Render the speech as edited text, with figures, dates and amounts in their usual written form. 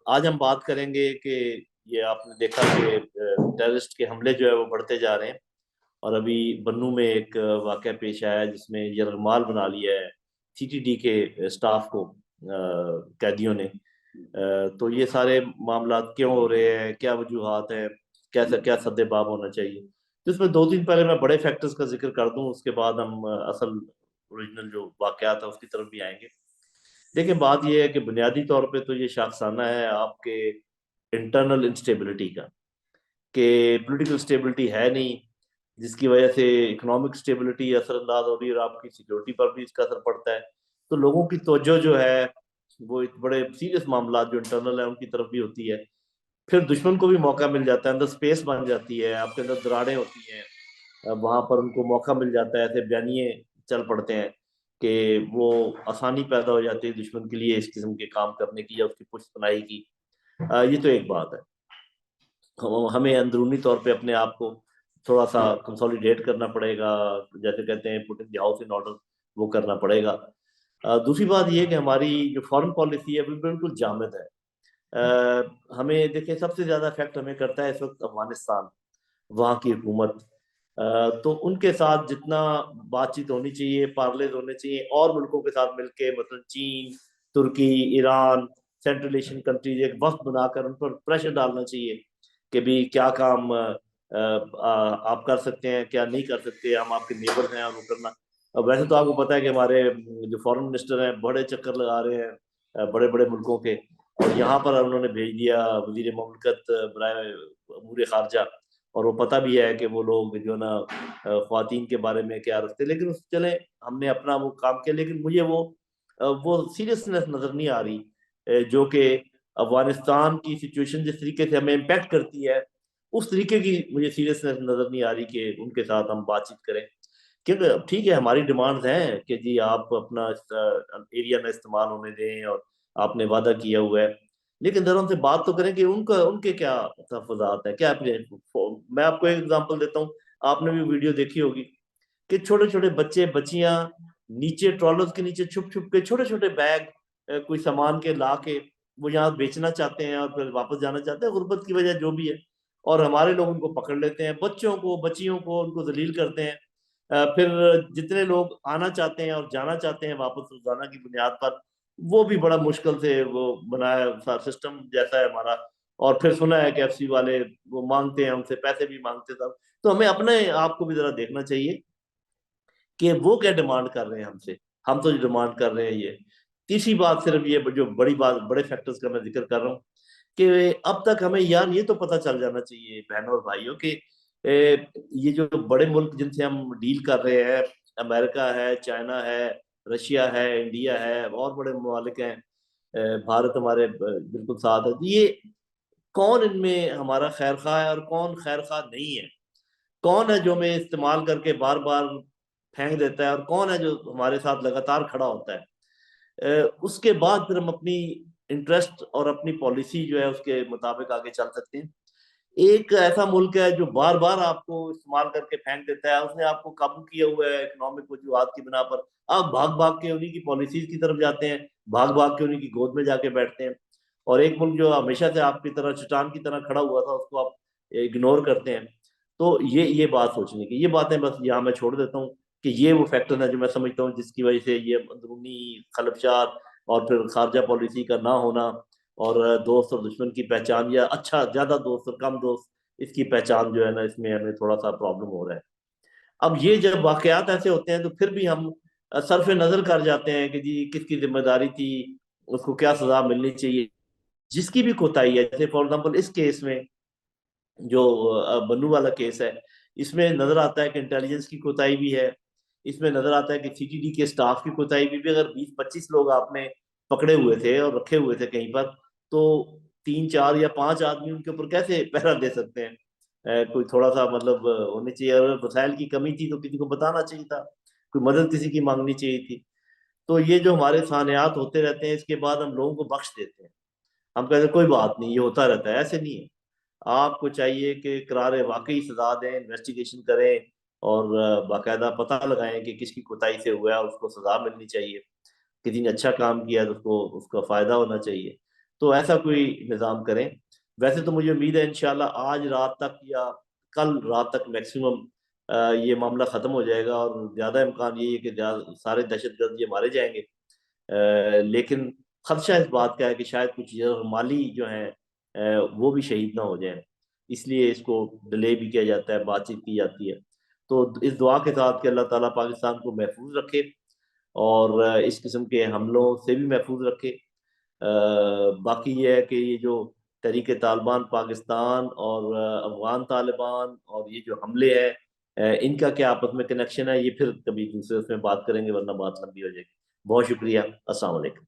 आज हम बात करेंगे कि ये आपने देखा कि टेररिस्ट के हमले जो है वो बढ़ते जा रहे हैं। और अभी बन्नू में एक वाकया पेश आया है जिसमें यरगमाल बना लिया है सीटीडी के स्टाफ को कैदियों ने। तो ये सारे मामला क्यों हो रहे हैं, क्या वजूहात हैं, कैसा क्या सद्देबाब होना चाहिए। तो इसमें दो तीन पहले मैं बड़े फैक्टर्स का जिक्र कर दूं, उसके बाद हम असल ओरिजिनल जो वाकयात है उसकी तरफ भी आएंगे। देखिए, बात यह है कि बुनियादी तौर पे तो ये शाखसाना है आपके इंटरनल इंस्टेबिलिटी का, कि पॉलिटिकल स्टेबिलिटी है नहीं, जिसकी वजह से इकोनॉमिक स्टेबिलिटी असरअंदाज हो रही है और आपकी सिक्योरिटी पर भी इसका असर पड़ता है। तो लोगों की तवज्जो जो है वो बड़े सीरियस मामला जो इंटरनल है उनकी तरफ भी होती है। फिर दुश्मन को भी मौका मिल जाता है, अंदर स्पेस बन जाती है, आपके अंदर दरारें होती हैं। वहां पर उनको मौका मिल जाता है, ऐसे बयानिए चल पड़ते हैं कि वो आसानी पैदा हो जाती है दुश्मन के लिए इस किस्म के काम करने की या उसकी पुष्टपनाही की। ये तो एक बात है। हमें अंदरूनी तौर पे अपने आप को थोड़ा सा कंसोलिडेट करना पड़ेगा, जैसे कहते हैं putting the house in order, वो करना पड़ेगा। दूसरी बात ये है कि हमारी जो फॉरेन पॉलिसी है वो बिल्कुल जामिद है। हमें देखिए, सबसे ज्यादा इफेक्ट हमें करता है इस वक्त अफगानिस्तान, वहाँ की हुकूमत। तो उनके साथ जितना बातचीत होनी चाहिए, पार्लेज होने चाहिए और मुल्कों के साथ मिलके, मतलब चीन, तुर्की, ईरान, सेंट्रल एशियन कंट्रीज, एक वक्त बनाकर उन पर प्रेशर डालना चाहिए कि भी क्या काम आप कर सकते हैं, क्या नहीं कर सकते, हम आपके नेबर हैं और वो करना। अब वैसे तो आपको पता है कि हमारे जो फॉरेन मिनिस्टर हैं बड़े चक्कर लगा रहे हैं बड़े बड़े मुल्कों के। और यहाँ पर उन्होंने भेज दिया वजीर ममलकत बराए अमूर खारजा, और वो पता भी है कि वो लोग जो ना ख्वातीन के बारे में क्या रखते, लेकिन उस चले हमने अपना वो काम किया। लेकिन मुझे वो सीरियसनेस नजर नहीं आ रही जो कि अफगानिस्तान की सिचुएशन जिस तरीके से हमें इम्पेक्ट करती है, उस तरीके की मुझे सीरियसनेस नजर नहीं आ रही कि उनके साथ हम बातचीत करें। क्योंकि ठीक है, हमारी डिमांड्स हैं कि जी आप अपना एरिया में इस्तेमाल होने दें और आपने वादा किया हुआ है, लेकिन जरा उनसे बात तो करें कि उनका उनके क्या तहफात है, क्या मैं आपको एक एग्जांपल देता हूँ। आपने भी वीडियो देखी होगी कि छोटे छोटे बच्चे बच्चियां नीचे ट्रॉलर्स के नीचे छुप छुप के छोटे छोटे बैग कोई सामान के ला के वो यहाँ बेचना चाहते हैं और फिर वापस जाना चाहते हैं, गुर्बत की वजह जो भी है। और हमारे लोग उनको पकड़ लेते हैं, बच्चों को बच्चियों को उनको जलील करते हैं। फिर जितने लोग आना चाहते हैं और जाना चाहते हैं वापस रोजाना की बुनियाद पर, वो भी बड़ा मुश्किल से वो बनाया सिस्टम जैसा है हमारा। और फिर सुना है कि एफसी वाले वो मांगते हैं, हमसे पैसे भी मांगते सब। तो हमें अपने आप को भी जरा देखना चाहिए कि वो क्या डिमांड कर रहे हैं हमसे, हम तो जो डिमांड कर रहे हैं ये। तीसरी बात सिर्फ ये जो बड़ी बात, बड़े फैक्टर्स का मैं जिक्र कर रहा हूँ कि अब तक हमें यार ये तो पता चल जाना चाहिए बहनों और भाइयों कि ये जो बड़े मुल्क जिनसे हम डील कर रहे हैं, अमेरिका है, चाइना है, रशिया है, इंडिया है और बड़े ममालिक हैं, भारत हमारे बिल्कुल साथ है। तो ये कौन इनमें हमारा खैर खा है और कौन खैर खा नहीं है, कौन है जो हमें इस्तेमाल करके बार बार फेंक देता है और कौन है जो हमारे साथ लगातार खड़ा होता है। उसके बाद फिर हम अपनी इंटरेस्ट और अपनी पॉलिसी जो है उसके मुताबिक आगे चल सकते हैं। एक ऐसा मुल्क है जो बार बार आपको इस्तेमाल करके फेंक देता है, उसने आपको काबू किया हुआ है इकोनॉमिक वजूहत की बिना पर, आप भाग भाग के उन्हीं की पॉलिसीज की तरफ जाते हैं, भाग भाग के उन्हीं की गोद में जाके बैठते हैं। और एक मुल्क जो हमेशा से आपकी तरह चट्टान की तरह खड़ा हुआ था उसको आप इग्नोर करते हैं। तो ये बात सोचने की, ये बातें बस यहाँ मैं छोड़ देता हूँ कि ये वो फैक्टर है जो मैं समझता हूँ जिसकी वजह से ये अंदरूनी खलबशात और फिर खारजा पॉलिसी का ना होना और दोस्त और दुश्मन की पहचान, या अच्छा ज्यादा दोस्त और कम दोस्त, इसकी पहचान जो है ना, इसमें हमें थोड़ा सा प्रॉब्लम हो रहा है। अब ये जब वाकयात ऐसे होते हैं तो फिर भी हम सरफे नजर कर जाते हैं कि जी किसकी जिम्मेदारी थी, उसको क्या सजा मिलनी चाहिए। जिसकी भी कोताही है, जैसे फॉर एग्जाम्पल इस केस में जो बन्नू वाला केस है, इसमें नजर आता है कि इंटेलिजेंस की कोताही भी है। इसमें नजर आता है कि सीटीडी के स्टाफ की कोताही भी अगर 20-25 लोग आपने पकड़े हुए थे और रखे हुए थे कहीं पर, तो 3 4 या 5 आदमी उनके ऊपर कैसे पहरा दे सकते हैं। कोई थोड़ा सा मतलब होनी चाहिए, अगर वसाइल की कमी थी तो किसी को बताना चाहिए था, कोई मदद किसी की मांगनी चाहिए थी। तो ये जो हमारे सानियात होते रहते हैं, इसके बाद हम लोगों को बख्श देते हैं, हम कहते हैं कोई बात नहीं, ये होता रहता है। ऐसे नहीं है। आपको चाहिए कि करारे वाकई सजा दें, इन्वेस्टिगेशन करें और बाकायदा पता लगाएं कि किसकी कोताही से हुआ है, उसको सजा मिलनी चाहिए। किसी ने अच्छा काम किया तो उसको उसका फायदा होना चाहिए। तो ऐसा कोई निज़ाम करें। वैसे तो मुझे उम्मीद है इंशाल्लाह आज रात तक या कल रात तक मैक्सिमम ये मामला ख़त्म हो जाएगा, और ज़्यादा इम्कान ये है कि सारे दहशतगर्द ये मारे जाएंगे। लेकिन खदशा इस बात का है कि शायद कुछ माली जो हैं वो भी शहीद ना हो जाएं, इसलिए इसको डिले भी किया जाता है, बातचीत की जाती है। तो इस दुआ के साथ कि अल्लाह ताला पाकिस्तान को महफूज रखे और इस किस्म के हमलों से भी महफूज रखे। बाकी ये है कि ये जो तहरीक तालिबान पाकिस्तान और अफगान तालिबान और ये जो हमले हैं, इनका क्या आपस में कनेक्शन है, ये फिर कभी दूसरे उसमें बात करेंगे, वरना बात लंबी हो जाएगी। बहुत शुक्रिया। अस्सलाम वालेकुम।